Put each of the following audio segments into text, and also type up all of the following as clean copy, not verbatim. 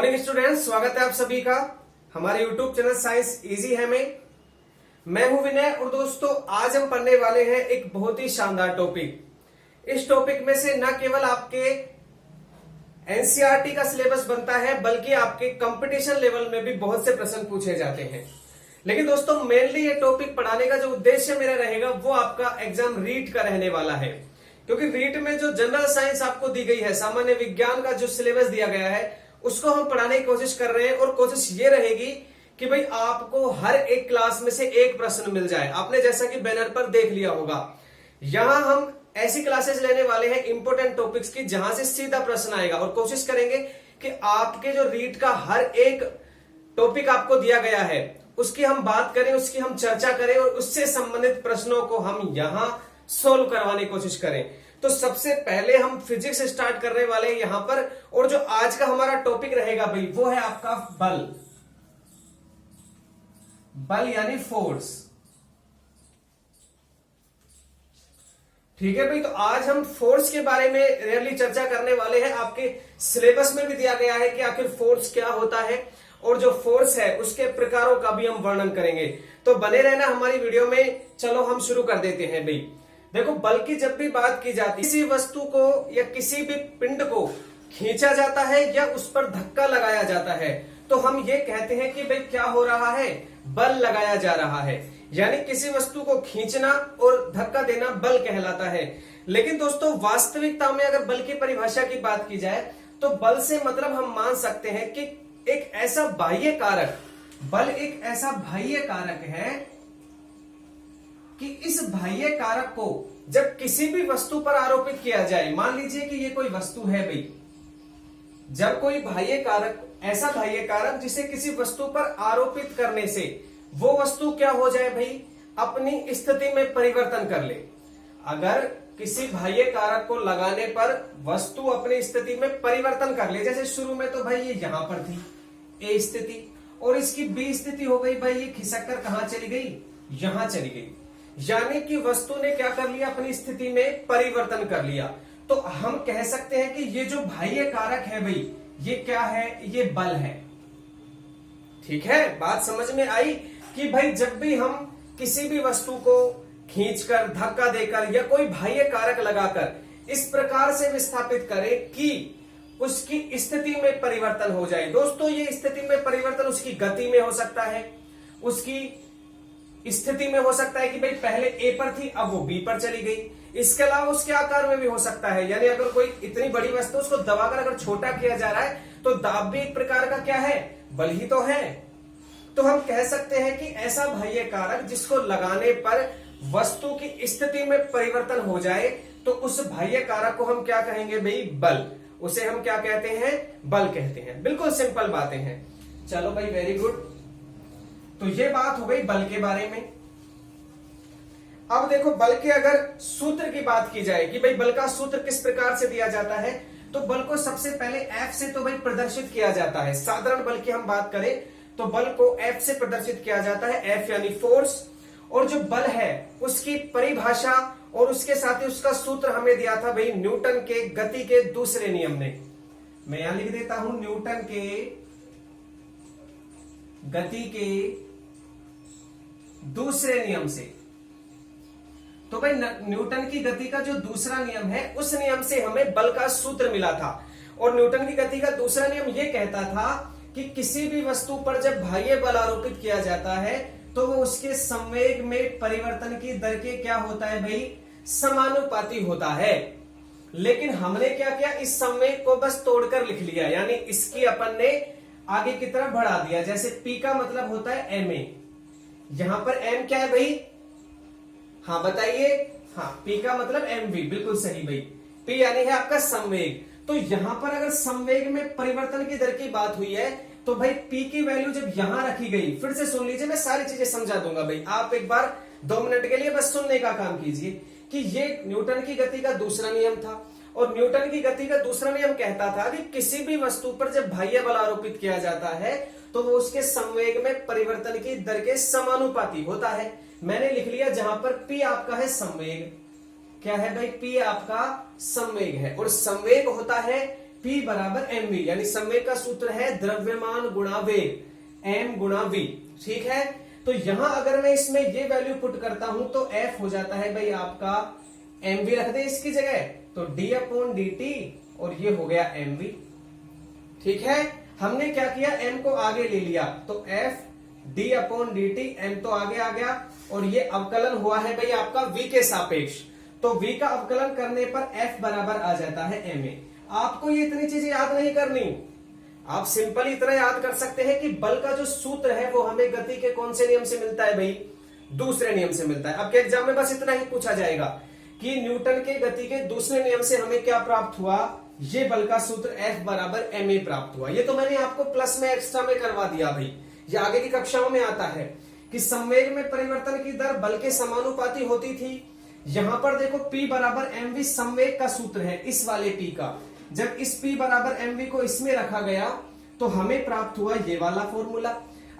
Morning students, स्वागत है आप सभी का हमारे यूट्यूब चैनल साइंस इजी है में। मैं हूं विनय और दोस्तों आज हम पढ़ने वाले हैं एक बहुत ही शानदार टॉपिक। इस टॉपिक में से न केवल आपके एनसीईआरटी का सिलेबस बनता है बल्कि आपके कंपटीशन लेवल में भी बहुत से प्रश्न पूछे जाते हैं। लेकिन दोस्तों मेनली ये टॉपिक पढ़ाने का जो उद्देश्य मेरा रहेगा वो आपका एग्जाम रीट का रहने वाला है, क्योंकि रीट में जो जनरल साइंस आपको दी गई है, सामान्य विज्ञान का जो सिलेबस दिया गया है उसको हम पढ़ाने की कोशिश कर रहे हैं। और कोशिश ये रहेगी कि भाई आपको हर एक क्लास में से एक प्रश्न मिल जाए। आपने जैसा कि बैनर पर देख लिया होगा, यहां हम ऐसी क्लासेस लेने वाले हैं इंपॉर्टेंट टॉपिक्स की जहां से सीधा प्रश्न आएगा, और कोशिश करेंगे कि आपके जो रीट का हर एक टॉपिक आपको दिया गया है उसकी हम बात करें, उसकी हम चर्चा करें और उससे संबंधित प्रश्नों को हम यहां सोल्व करवाने की कोशिश करें। तो सबसे पहले हम फिजिक्स स्टार्ट करने वाले हैं यहां पर, और जो आज का हमारा टॉपिक रहेगा भाई वो है आपका बल। बल यानी फोर्स। ठीक है भाई, तो आज हम फोर्स के बारे में रेयरली चर्चा करने वाले हैं। आपके सिलेबस में भी दिया गया है कि आखिर फोर्स क्या होता है और जो फोर्स है उसके प्रकारों का भी हम वर्णन करेंगे। तो बने रहना हमारी वीडियो में। चलो हम शुरू कर देते हैं भाई। देखो, बल की जब भी बात की जाती है, किसी वस्तु को या किसी भी पिंड को खींचा जाता है या उस पर धक्का लगाया जाता है तो हम ये कहते हैं कि भाई क्या हो रहा है, बल लगाया जा रहा है। यानी किसी वस्तु को खींचना और धक्का देना बल कहलाता है। लेकिन दोस्तों वास्तविकता में अगर बल की परिभाषा की बात की जाए तो बल से मतलब हम मान सकते हैं कि एक ऐसा बाह्य कारक, बल एक ऐसा बाह्य कारक है कि इस बाह्य कारक को जब किसी भी वस्तु पर आरोपित किया जाए, मान लीजिए कि ये कोई वस्तु है भाई, जब कोई बाह्य कारक, ऐसा बाह्य कारक जिसे किसी वस्तु पर आरोपित करने से वो वस्तु क्या हो जाए भाई, अपनी स्थिति में परिवर्तन कर ले। अगर किसी बाह्य कारक को लगाने पर वस्तु अपनी स्थिति में परिवर्तन कर ले, जैसे शुरू में तो भाई ये यहां पर थी ए स्थिति और इसकी बी स्थिति हो गई भाई, ये खिसक कर कहां चली गई, यहां चली गई। यानी कि वस्तु ने क्या कर लिया, अपनी स्थिति में परिवर्तन कर लिया। तो हम कह सकते हैं कि ये जो बाह्य कारक है भाई, ये क्या है, ये बल है। ठीक है, बात समझ में आई कि भाई जब भी हम किसी भी वस्तु को खींचकर, धक्का देकर या कोई बाह्य कारक लगाकर इस प्रकार से विस्थापित करें कि उसकी स्थिति में परिवर्तन हो जाए। दोस्तों ये स्थिति में परिवर्तन उसकी गति में हो सकता है, उसकी स्थिति में हो सकता है कि भाई पहले ए पर थी अब वो बी पर चली गई। इसके अलावा उसके आकार में भी हो सकता है, यानी अगर कोई इतनी बड़ी वस्तु उसको दबाकर अगर छोटा किया जा रहा है तो दाब भी एक प्रकार का क्या है, बल ही तो है। तो हम कह सकते हैं कि ऐसा बाह्य कारक जिसको लगाने पर वस्तु की स्थिति में परिवर्तन हो जाए तो उस बाह्य कारक को हम क्या कहेंगे भाई, बल। उसे हम क्या कहते हैं, बल कहते हैं। बिल्कुल सिंपल बातें हैं। चलो भाई, वेरी गुड। तो ये बात हो गई बल के बारे में। अब देखो, बल के अगर सूत्र की बात की जाए कि भाई बल का सूत्र किस प्रकार से दिया जाता है, तो बल को सबसे पहले F से तो भाई प्रदर्शित किया जाता है। साधारण बल की हम बात करें तो बल को F से प्रदर्शित किया जाता है, F यानी फोर्स। और जो बल है उसकी परिभाषा और उसके साथ ही उसका सूत्र हमें दिया था भाई न्यूटन के गति के दूसरे नियम ने। मैं यहां लिख देता हूं, न्यूटन के गति के दूसरे नियम से। तो भाई न्यूटन की गति का जो दूसरा नियम है उस नियम से हमें बल का सूत्र मिला था। और न्यूटन की गति का दूसरा नियम यह कहता था कि किसी भी वस्तु पर जब बाह्य बल आरोपित किया जाता है तो वो उसके संवेग में परिवर्तन की दर के क्या होता है भाई, समानुपाती होता है। लेकिन हमने क्या किया, इस संवेग को बस तोड़कर लिख लिया, यानी इसकी अपन ने आगे की तरफ बढ़ा दिया। जैसे P का मतलब होता है ma, यहां पर m क्या है भाई, हाँ बताइए, हाँ P का मतलब mv, बिल्कुल सही भाई। P यानी है आपका संवेग। तो यहां पर अगर संवेग में परिवर्तन की दर की बात हुई है तो भाई P की वैल्यू जब यहां रखी गई, फिर से सुन लीजिए, मैं सारी चीजें समझा दूंगा भाई, आप एक बार 2 मिनट के लिए बस सुनने का काम कीजिए कि ये न्यूटन की गति का दूसरा नियम था। और न्यूटन की गति का दूसरा नियम कहता था कि किसी भी वस्तु पर जब बाह्य बल आरोपित किया जाता है तो वो उसके संवेग में परिवर्तन की दर के समानुपाती होता है। मैंने लिख लिया, जहां पर P आपका है संवेग, क्या है भाई, P आपका संवेग है, और संवेग होता है P बराबर mv, यानी संवेग का सूत्र है द्रव्यमान गुणा वेग, m गुणा v। ठीक है, तो यहां अगर मैं इसमें ये वैल्यू पुट करता हूं तो F हो जाता है भाई आपका mv, रख दे इसकी जगह तो d/dt और ये हो गया mv। ठीक है, हमने क्या किया, m को आगे ले लिया तो F d/dt, m तो आगे आ गया और ये अवकलन हुआ है भाई आपका v के सापेक्ष, तो v का अवकलन करने पर F बराबर आ जाता है ma। आपको ये इतनी चीजें याद नहीं करनी, आप सिंपल इतना याद कर सकते हैं कि बल का जो सूत्र है वो हमें गति के कौन से नियम से मिलता है भाई, दूसरे नियम से मिलता है। आपके एग्जाम में बस इतना ही पूछा जाएगा कि न्यूटन के गति के दूसरे नियम से हमें क्या प्राप्त हुआ, ये बल का सूत्र F बराबर ma प्राप्त हुआ। ये तो मैंने आपको प्लस में एक्स्ट्रा में करवा दिया भाई, ये आगे की कक्षाओं में आता है कि संवेग में परिवर्तन की दर बल के समानुपाती होती थी। यहां पर देखो P बराबर mv संवेग का सूत्र है इस वाले P का, जब इस P बराबर mv को इसमें रखा गया तो हमें प्राप्त हुआ ये वाला फॉर्मूला।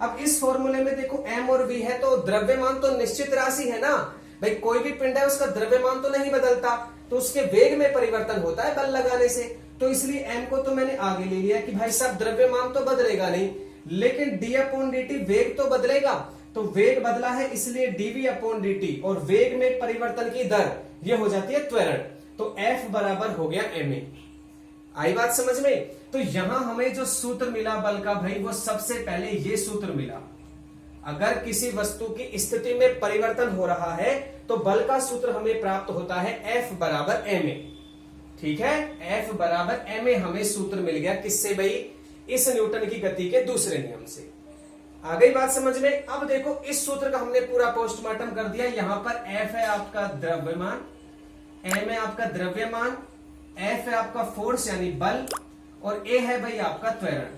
अब इस फॉर्मूले में देखो m और v है तो द्रव्यमान तो निश्चित राशि है ना भाई, कोई भी पिंड है उसका द्रव्यमान तो नहीं बदलता, तो उसके वेग में परिवर्तन होता है बल लगाने से, तो इसलिए m को तो मैंने आगे ले लिया कि भाई साहब द्रव्यमान तो बदलेगा नहीं, लेकिन d/dt वेग तो बदलेगा, तो वेग बदला है इसलिए dv/dt और वेग में परिवर्तन की दर ये हो जाती है त्वरण, तो F बराबर हो गया ma। आई बात समझ में? तो यहां हमें जो सूत्र मिला बल का भाई, वो सबसे पहले ये सूत्र मिला, अगर किसी वस्तु की स्थिति में परिवर्तन हो रहा है तो बल का सूत्र हमें प्राप्त होता है F बराबर ma। ठीक है, F बराबर ma हमें सूत्र मिल गया, किससे भाई, इस न्यूटन की गति के दूसरे नियम से। आ गई बात समझ में? अब देखो इस सूत्र का हमने पूरा पोस्टमार्टम कर दिया। यहां पर F है आपका द्रव्यमान, m है आपका द्रव्यमान, F है आपका फोर्स यानी बल, और A है भाई आपका त्वरण।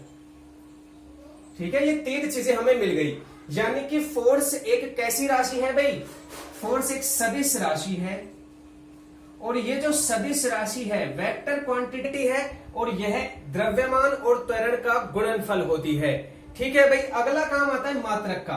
ठीक है, ये तीन चीजें हमें मिल गई, यानी कि फोर्स एक कैसी राशि है भाई, फोर्स एक सदिश राशि है, और ये जो सदिश राशि है वेक्टर क्वांटिटी है, और यह द्रव्यमान और त्वरण का गुणनफल होती है। ठीक है भाई, अगला काम आता है मात्रक का,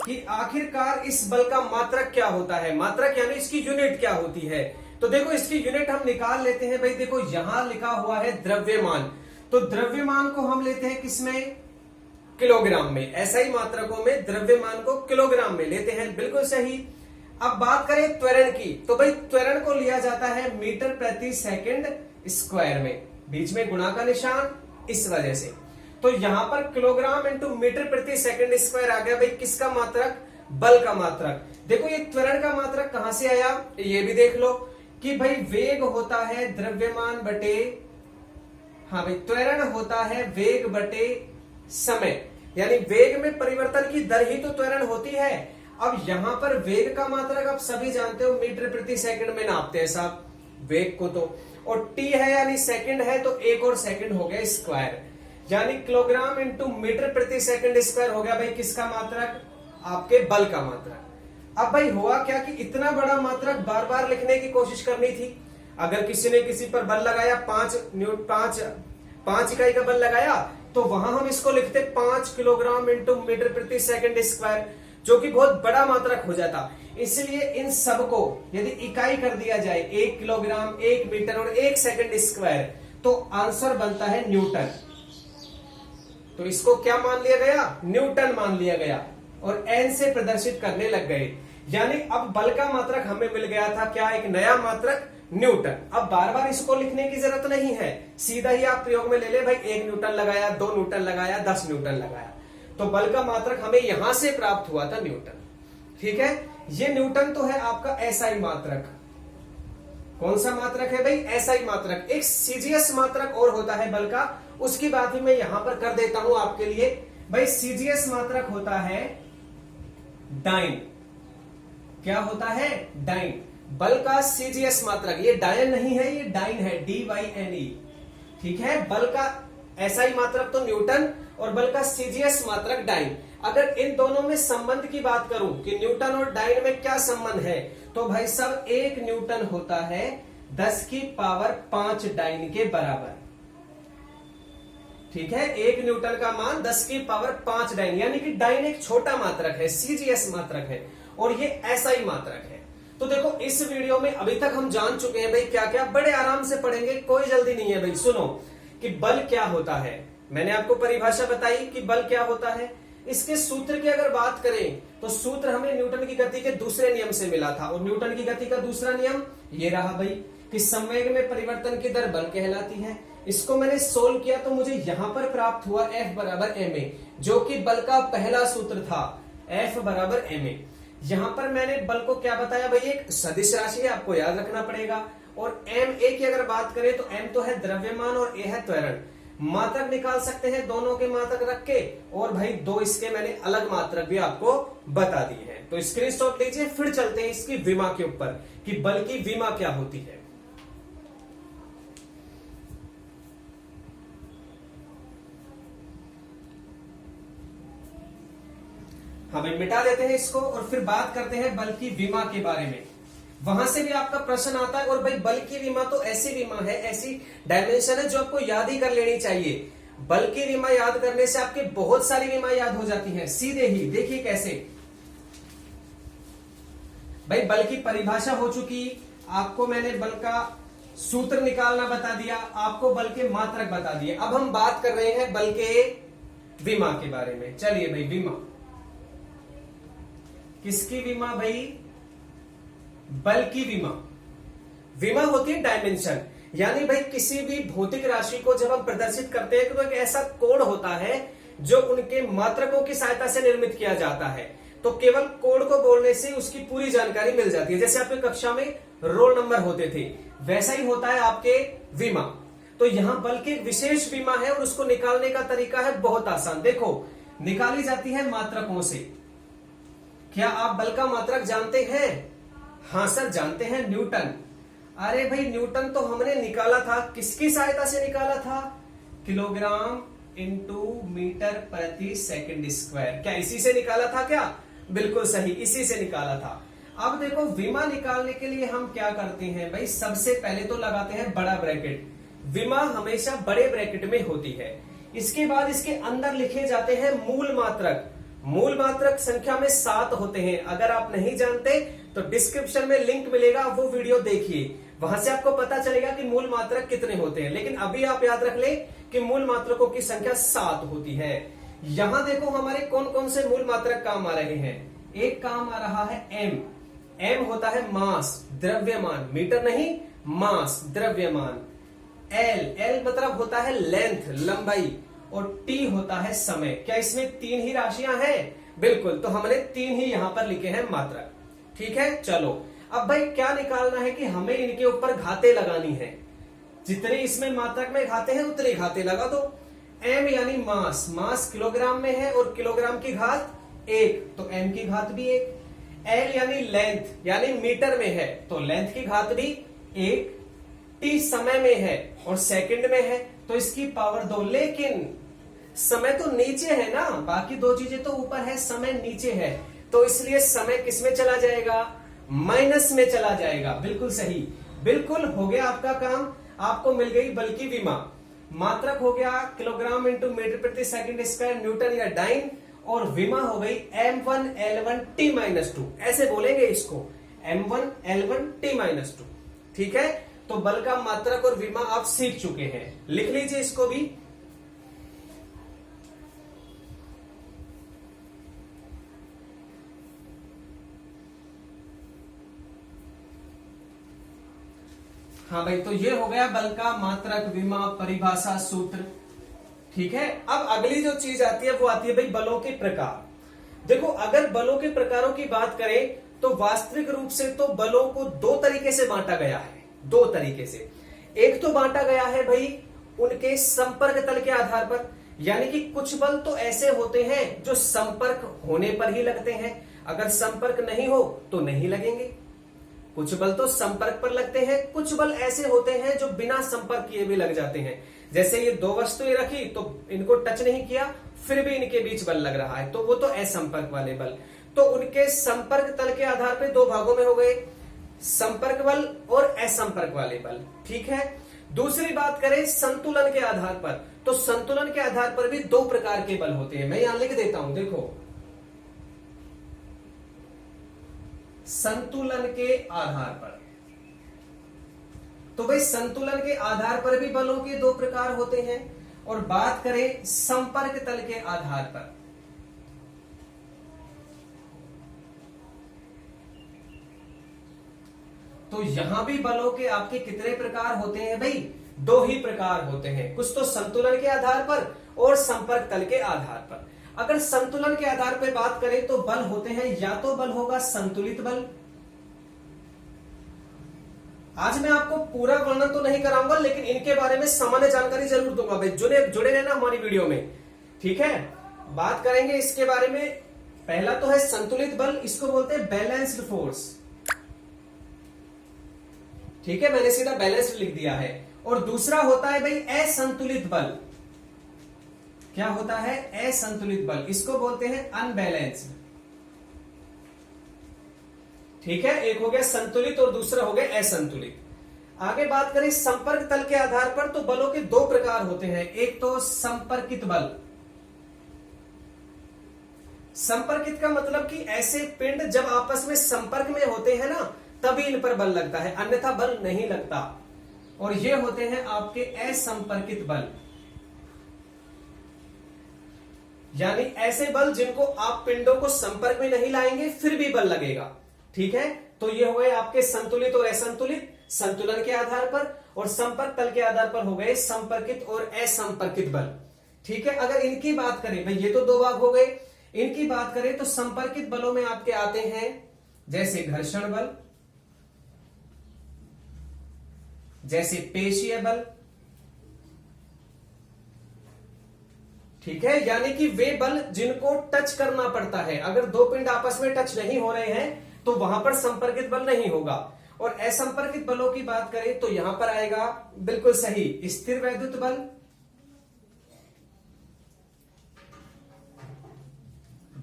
कि आखिरकार इस बल का मात्रक क्या होता है, मात्रक यानी इसकी यूनिट क्या होती है। तो देखो इसकी यूनिट हम निकाल लेते हैं भाई, देखो यहां लिखा हुआ है द्रव्यमान, तो द्रव्यमान को हम लेते हैं किसमें, किलोग्राम में। ऐसा ही मात्रकों में द्रव्यमान को किलोग्राम में लेते हैं, बिल्कुल सही। अब बात करें त्वरण की, तो भाई त्वरण को लिया जाता है मीटर प्रति सेकंड स्क्वायर में, बीच में गुणा का निशान, इस वजह से। तो यहां पर किलोग्राम इंटू मीटर प्रति सेकंड स्क्वायर आ गया भाई किसका मात्रक, बल का मात्रक। देखो ये त्वरण का मात्रक कहां से आया, ये भी देख लो कि भाई वेग होता है द्रव्यमान बटे, हाँ भाई त्वरण होता है वेग बटे समय, यानी वेग में परिवर्तन की दर ही तो त्वरण होती है। अब यहां पर वेग का मात्रक आप सभी जानते हो मीटर प्रति सेकंड में नापते हैं साहब वेग को, तो और t है यानी सेकंड है, तो एक और सेकंड हो गया स्क्वायर, यानी किलोग्राम इंटू मीटर प्रति सेकंड स्क्वायर हो गया भाई किसका मात्रक, आपके बल का मात्रक। अब भाई हुआ क्या कि इतना बड़ा मात्रक बार बार लिखने की कोशिश करनी थी। अगर किसी ने किसी पर बल लगाया, पांच इकाई का बल लगाया, तो वहां हम इसको लिखते 5 किलोग्राम इंटू मीटर प्रति सेकंड स्क्वायर, जो कि बहुत बड़ा मात्रक हो जाता। इसलिए इन सबको यदि इकाई कर दिया जाए 1 किलोग्राम, 1 मीटर और 1 सेकंड स्क्वायर, तो आंसर बनता है न्यूटन। तो इसको क्या मान लिया गया, न्यूटन मान लिया गया, और एन से प्रदर्शित करने लग गए। यानी अब बल का मात्रक हमें मिल गया था क्या, एक नया मात्रक न्यूटन। अब बार बार इसको लिखने की जरूरत नहीं है, सीधा ही आप प्रयोग में ले ले भाई 1 न्यूटन लगाया, 2 न्यूटन लगाया, 10 न्यूटन लगाया, तो बल का मात्रक हमें यहां से प्राप्त हुआ था न्यूटन। ठीक है, ये न्यूटन तो है आपका एसआई मात्रक। कौन सा मात्रक है भाई, एसआई मात्रक। एक सीजीएस मात्रक और होता है बल का, उसकी बात भी मैं यहां पर कर देता हूं आपके लिए भाई। सीजीएस मात्रक होता है डाइन। क्या होता है, डाइन। बल का सीजीएस मात्रक, ये डायन नहीं है, ये डाइन है, DYNE। ठीक है, बल का एसआई मात्रक तो न्यूटन और बल का सीजीएस मात्रक डाइन। अगर इन दोनों में संबंध की बात करूं कि न्यूटन और डाइन में क्या संबंध है, तो भाई साहब 1 न्यूटन होता है 10 की पावर 5 डाइन के बराबर। ठीक है, 1 न्यूटन का मान 10 की पावर 5 डाइन, यानी कि डाइन एक छोटा मात्रक है, सीजीएस मात्रक है, और ये एसआई मात्रक है। तो देखो इस वीडियो में अभी तक हम जान चुके हैं भाई क्या क्या, बड़े आराम से पढ़ेंगे, कोई जल्दी नहीं है भाई। सुनो कि बल क्या होता है, मैंने आपको परिभाषा बताई कि बल क्या होता है। इसके सूत्र की अगर बात करें तो सूत्र हमें न्यूटन की गति के दूसरे नियम से मिला था, और न्यूटन की गति का दूसरा नियम ये रहा भाई कि संवेग में परिवर्तन की दर बल कहलाती है। इसको मैंने सोल्व किया तो मुझे यहां पर प्राप्त हुआ F बराबर ma, जो कि बल का पहला सूत्र था, F बराबर ma। यहां पर मैंने बल को क्या बताया भाई, एक सदिश राशि है, आपको याद रखना पड़ेगा। और ma की अगर बात करें तो m तो है द्रव्यमान और a है त्वरण। मात्रक निकाल सकते हैं दोनों के मात्रक रख के, और भाई दो इसके मैंने अलग मात्रक भी आपको बता दी है। तो स्क्रीनशॉट लीजिए, फिर चलते हैं इसकी विमा के ऊपर कि बल की विमा क्या होती है। हाँ भाई मिटा देते हैं इसको और फिर बात करते हैं बल की विमा के बारे में। वहां से भी आपका प्रश्न आता है, और भाई बल की विमा तो ऐसी विमा है, ऐसी डायमेंशन है जो आपको याद ही कर लेनी चाहिए। बल की विमा याद करने से आपके बहुत सारी विमा याद हो जाती हैं सीधे ही। देखिए कैसे, भाई बल की परिभाषा हो चुकी, आपको मैंने बल का सूत्र निकालना बता दिया, आपको बल के मात्रक बता दिए। अब हम बात कर रहे हैं बल के विमा के बारे में। चलिए भाई, विमा किसकी विमा भाई, बल की विमा। विमा होती है डायमेंशन, यानी भाई किसी भी भौतिक राशि को जब हम प्रदर्शित करते हैं तो एक ऐसा कोड होता है जो उनके मात्रकों की सहायता से निर्मित किया जाता है। तो केवल कोड को बोलने से उसकी पूरी जानकारी मिल जाती है। जैसे आपकी कक्षा में रोल नंबर होते थे, वैसा ही होता है आपके विमा। तो यहां बल की विशेष विमा है और उसको निकालने का तरीका है बहुत आसान। देखो, निकाली जाती है मात्रकों से। क्या आप बल का मात्रक जानते हैं? हाँ सर जानते हैं, न्यूटन। अरे भाई न्यूटन तो हमने निकाला था, किसकी सहायता से निकाला था? किलोग्राम इंटू मीटर प्रति सेकंड स्क्वायर। क्या इसी से निकाला था क्या? बिल्कुल सही, इसी से निकाला था। अब देखो विमा निकालने के लिए हम क्या करते हैं भाई, सबसे पहले तो लगाते हैं बड़ा ब्रैकेट। विमा हमेशा बड़े ब्रैकेट में होती है। इसके बाद इसके अंदर लिखे जाते हैं मूल मात्रक। मूल मात्रक संख्या में 7 होते हैं। अगर आप नहीं जानते तो डिस्क्रिप्शन में लिंक मिलेगा, वो वीडियो देखिए, वहां से आपको पता चलेगा कि मूल मात्रक कितने होते हैं। लेकिन अभी आप याद रख ले कि मूल मात्रकों की संख्या 7 होती है। यहां देखो हमारे कौन कौन से मूल मात्रक काम आ रहे हैं। एक काम आ रहा है m। m होता है मास, द्रव्यमान, मीटर नहीं, मास, द्रव्यमान। l मतलब होता है लेंथ, लंबाई, और t होता है समय। क्या इसमें 3 ही राशियां हैं? बिल्कुल, तो हमने 3 ही यहां पर लिखे हैं मात्रक। ठीक है, चलो अब भाई क्या निकालना है कि हमें इनके ऊपर घाते लगानी है। जितने इसमें मात्रक में घाते हैं उतने घाते लगा दो। m यानी मास, मास किलोग्राम में है और किलोग्राम की घात 1, तो m की घात भी 1। l यानी लेंथ, यानी मीटर में है, तो लेंथ की घात भी 1। t समय में है और सेकंड में है, तो इसकी पावर 2। लेकिन समय तो नीचे है ना, बाकी दो चीजें तो ऊपर है, समय नीचे है, तो इसलिए समय किस में चला जाएगा? माइनस में चला जाएगा। बिल्कुल सही, बिल्कुल हो गया आपका काम। आपको मिल गई बल की विमा। मात्रक हो गया किलोग्राम इंटू मीटर प्रति सेकंड स्क्वायर, न्यूटन या डाइन, और विमा हो गई m1 l1 t-2। ऐसे बोलेंगे इसको, m1 l1 t-2। ठीक है, तो बल का मात्रक और विमा आप सीख चुके हैं। लिख लीजिए इसको भी। हाँ भाई, तो ये हो गया बल का मात्रक, विमा, परिभाषा, सूत्र। ठीक है, अब अगली जो चीज आती है वो आती है भाई बलों के प्रकार। देखो, अगर बलों के प्रकारों की बात करें तो वास्तविक रूप से तो बलों को 2 तरीके से बांटा गया है। 2 तरीके से। एक तो बांटा गया है भाई उनके संपर्क तल के आधार पर, यानी कि कुछ बल तो ऐसे होते हैं जो संपर्क होने पर ही लगते हैं, अगर संपर्क नहीं हो तो नहीं लगेंगे। कुछ बल तो संपर्क पर लगते हैं, कुछ बल ऐसे होते हैं जो बिना संपर्क किए भी लग जाते हैं। जैसे ये 2 वस्तुएं रखी तो इनको टच नहीं किया, फिर भी इनके बीच बल लग रहा है, तो वो तो असंपर्क वाले बल। तो उनके संपर्क तल के आधार पर 2 भागों में हो गए, संपर्क बल और असंपर्क वाले बल। ठीक है, दूसरी बात करें संतुलन के आधार पर, तो संतुलन के आधार पर भी 2 प्रकार के बल होते हैं। मैं यहां लिख देता हूं, देखो, संतुलन के आधार पर। तो भाई संतुलन के आधार पर भी बलों के दो प्रकार होते हैं, और बात करें संपर्क तल के आधार पर, तो यहां भी बलों के आपके कितने प्रकार होते हैं भाई? दो ही प्रकार होते हैं, कुछ तो संतुलन के आधार पर और संपर्क तल के आधार पर। अगर संतुलन के आधार पर बात करें तो बल होते हैं, या तो बल होगा संतुलित बल। आज मैं आपको पूरा वर्णन तो नहीं कराऊंगा, लेकिन इनके बारे में सामान्य जानकारी जरूर दूंगा भाई, जुड़े रहना हमारी वीडियो में, ठीक है। बात करेंगे इसके बारे में। पहला तो है संतुलित बल, इसको बोलते हैं बैलेंस्ड फोर्स, ठीक है, मैंने सीधा बैलेंस्ड लिख दिया है। और दूसरा होता है भाई असंतुलित बल। क्या होता है? असंतुलित बल, इसको बोलते हैं अनबैलेंस्ड, ठीक है। एक हो गया संतुलित और दूसरा हो गया असंतुलित। आगे बात करें संपर्क तल के आधार पर, तो बलों के दो प्रकार होते हैं। एक तो संपर्कित बल। संपर्कित का मतलब कि ऐसे पिंड जब आपस में संपर्क में होते हैं ना, तभी इन पर बल लगता है, अन्यथा बल नहीं लगता। और ये होते हैं आपके असंपर्कित बल, यानी ऐसे बल जिनको आप पिंडों को संपर्क में नहीं लाएंगे फिर भी बल लगेगा, ठीक है। तो ये हो गए आपके संतुलित और असंतुलित संतुलन के आधार पर, और संपर्क तल के आधार पर हो गए संपर्कित और असंपर्कित बल, ठीक है। अगर इनकी बात करें भाई, ये तो दो भाग हो गए। इनकी बात करें तो संपर्कित बलों में आपके आते हैं जैसे घर्षण बल, जैसे पेशीय बल, ठीक है, यानी कि वे बल जिनको टच करना पड़ता है। अगर दो पिंड आपस में टच नहीं हो रहे हैं तो वहां पर संपर्कित बल नहीं होगा। और असंपर्कित बलों की बात करें तो यहां पर आएगा बिल्कुल सही स्थिर वैद्युत बल,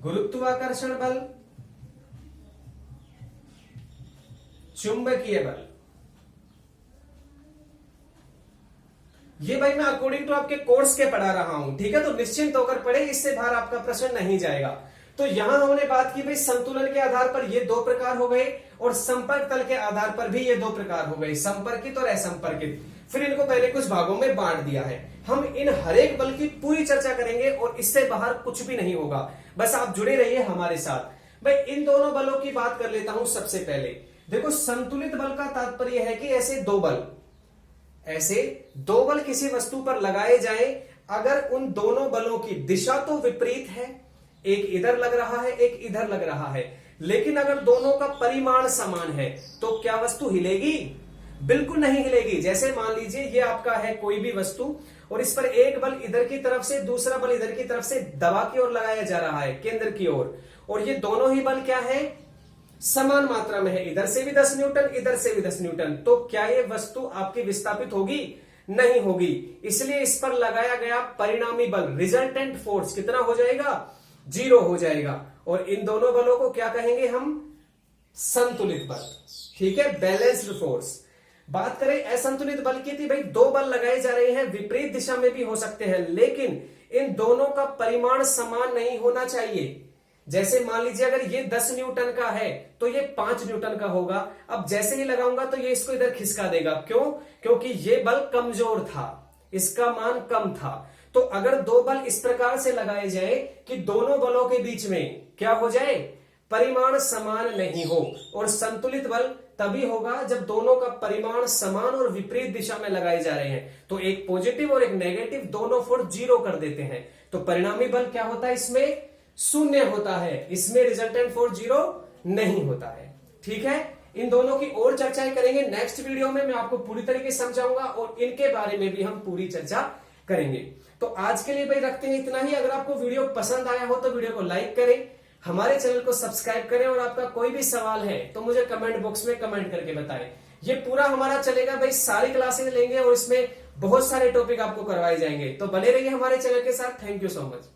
गुरुत्वाकर्षण बल, चुंबकीय बल। ये भाई मैं अकॉर्डिंग टू आपके कोर्स के पढ़ा रहा हूं, ठीक है, तो निश्चिंत होकर पढ़े, इससे बाहर आपका प्रश्न नहीं जाएगा। तो यहां हमने बात की भाई संतुलन के आधार पर ये दो प्रकार हो गए, और संपर्क तल के आधार पर भी ये दो प्रकार हो गए, संपर्कित और असंपर्कित। फिर इनको पहले कुछ भागों में बांट दिया है। हम इन हर एक बल की पूरी चर्चा करेंगे और इससे बाहर कुछ भी नहीं होगा, बस आप जुड़े रहिए हमारे साथ। भाई इन दोनों बलों की बात कर लेता हूं। सबसे पहले देखो, संतुलित बल का तात्पर्य है कि ऐसे दो बल किसी वस्तु पर लगाए जाएं, अगर उन दोनों बलों की दिशा तो विपरीत है, एक इधर लग रहा है एक इधर लग रहा है, लेकिन अगर दोनों का परिमाण समान है तो क्या वस्तु हिलेगी? बिल्कुल नहीं हिलेगी। जैसे मान लीजिए ये आपका है कोई भी वस्तु, और इस पर एक बल इधर की तरफ से, दूसरा बल इधर की तरफ से दबा की ओर लगाया जा रहा है, केंद्र की ओर, और ये दोनों ही बल क्या है? समान मात्रा में है, इधर से भी 10 न्यूटन इधर से भी 10 न्यूटन। तो क्या ये वस्तु आपकी विस्थापित होगी? नहीं होगी। इसलिए इस पर लगाया गया परिणामी बल, रिजल्टेंट फोर्स कितना हो जाएगा? 0 हो जाएगा। और इन दोनों बलों को क्या कहेंगे हम? संतुलित बल, ठीक है, बैलेंस्ड फोर्स। बात करें असंतुलित बल की थी, भाई दो बल लगाए जा रहे हैं, विपरीत दिशा में भी हो सकते हैं, लेकिन इन दोनों का परिमाण समान नहीं होना चाहिए। जैसे मान लीजिए अगर ये 10 न्यूटन का है तो ये 5 न्यूटन का होगा। अब जैसे ही लगाऊंगा तो ये इसको इधर खिसका देगा। क्यों? क्योंकि ये बल कमजोर था, इसका मान कम था। तो अगर दो बल इस प्रकार से लगाए जाए कि दोनों बलों के बीच में क्या हो जाए? परिमाण समान नहीं हो। और संतुलित बल तभी होगा जब दोनों का परिमाण समान और विपरीत दिशा में लगाए जा रहे हैं। तो एक पॉजिटिव और एक नेगेटिव, दोनों फोर्स 0 कर देते हैं। तो परिणामी बल क्या होता है? इसमें 0 होता है, इसमें रिजल्टेंट फोर्स 0 नहीं होता है, ठीक है। इन दोनों की और चर्चाएं करेंगे नेक्स्ट वीडियो में, मैं आपको पूरी तरीके से समझाऊंगा और इनके बारे में भी हम पूरी चर्चा करेंगे। तो आज के लिए भाई रखते हैं इतना ही। अगर आपको वीडियो पसंद आया हो तो वीडियो को लाइक करें, हमारे चैनल को सब्सक्राइब करें, और आपका कोई भी सवाल है तो मुझे कमेंट बॉक्स में कमेंट करके बताएं। ये पूरा हमारा चलेगा भाई, सारी क्लासेस लेंगे और इसमें बहुत सारे टॉपिक आपको करवाए जाएंगे। तो बने रहिए हमारे चैनल के साथ। Thank you so much.